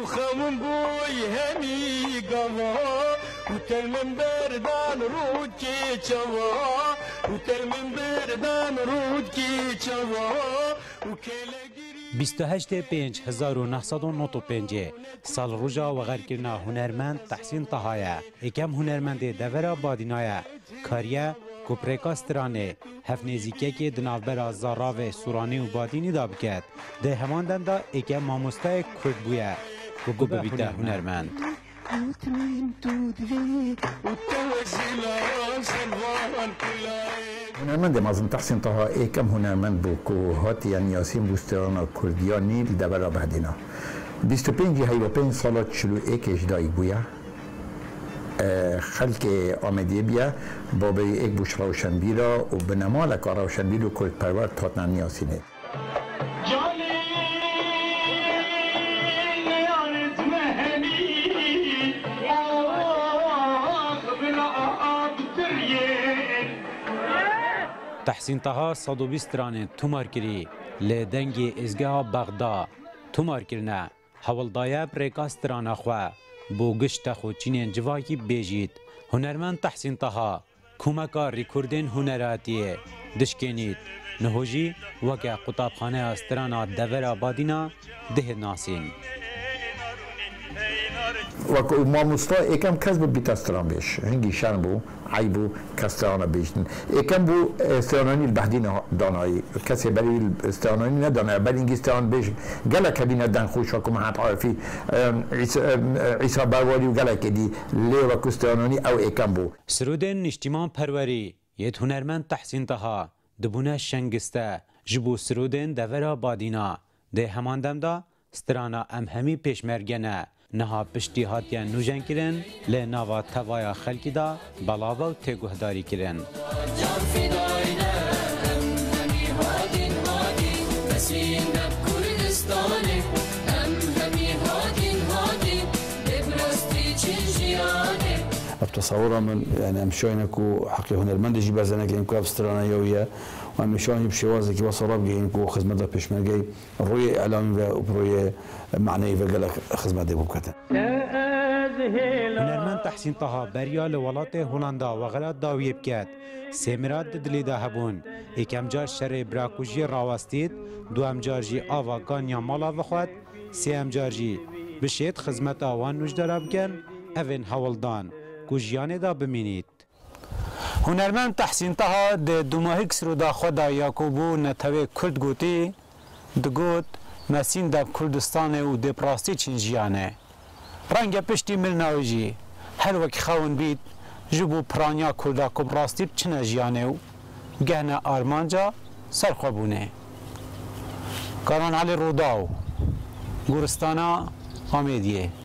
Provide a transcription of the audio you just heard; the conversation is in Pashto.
خمم بوی همی گوا و تلمن بردان رود کی چوا و تلمن بردان رود کی چوا و کلگیری 28/5/1995 سال روزا و غرکرنا هنرمند تحسین طهایه اکم هنرمند دورا بادینایه کاریه کوپریکاسترانه هفنیزیکه که دنابرا زاراو سورانی و بادینی دا بکد ده همان دندا اکم ماموستای کرد بویه و گو ببیده هنرمند هنرمند مازن تحسین طه اکم هنرمند بو که هاتی یعنی یاسین بوستران کردیان نیل دورا بادینا 25 سالات چلو ایکش دایی بویه خلق آمدی بیا بابا ایک بوش روشنبیرا و به نمال که روشنبیر و کرد پرور تاتنان نیاسینه تحسین طه 120 رانه تومار کری لدنگ ازگاه بغدا تومار کرنه حوالدایا پریکاسترانه خواه بو گشت خو چینین جواکی بیجید هنرمند تحسین طه کومکا ریکوردین هنراتیه دشکنید نهوجی وکه قطابخانه استرانا دور بادینا ده ناسین و ماموستا اکم کس بو بیت استران بیش هنگی شرم بو عیبو کستران بیشتن اکم بو استرانانی البهدین دانایی کسی بری استرانانی ندانه بری اینگی استران بیش گله کبینه دن خوش و کمهات عارفی عیسی برواری و گله کدی لی و کسترانانی او اکم بو سرودن نشتیمان پروری یه هنرمند تحسین طه دبونه شنگسته جبو سرودن دورا بادینا ده همان دمدا سترانا امهمی پیشمرگنه نها پشتی هاتیا نوجن کرن لی ناوا توایا خلکی دا بلاوا و تگوهداری کرن تصورا من يعني امشاينكو حقي هنرمند جي بازنك لينكو ابسترانا يويا وامشاين بشوازه كي وصراب جينكو خدمه بيشمرجي الرؤيه اعلامي وبرويه معنوي وقال خدمه دي بوكتا هنرمند تحسین طه بریا لولات هولندا و غلط داویه بکد سمرات دلی ده هبون یکم جار شر براکوژی راوستید دوام جار جی آوا گانیا مالا بخواد سیم جار جی بشید خدمت آوان نوجدار بکن اوین حولدان کوژیانه دا بمینید هنرمند تحسین طه ده دوماهیک سرودا خدا یاکوبو نتوی کرد گوتی دگوت مسین دا کردستان و ده پراستی چینجیانه رنگ پشتی مل ناویجی هر وقت خون بید جبو پرانیا کردا کبراستی چنه جیانه و گهنه آرمانجا سرخوابونه کاران علی روداو گورستانا آمیدیه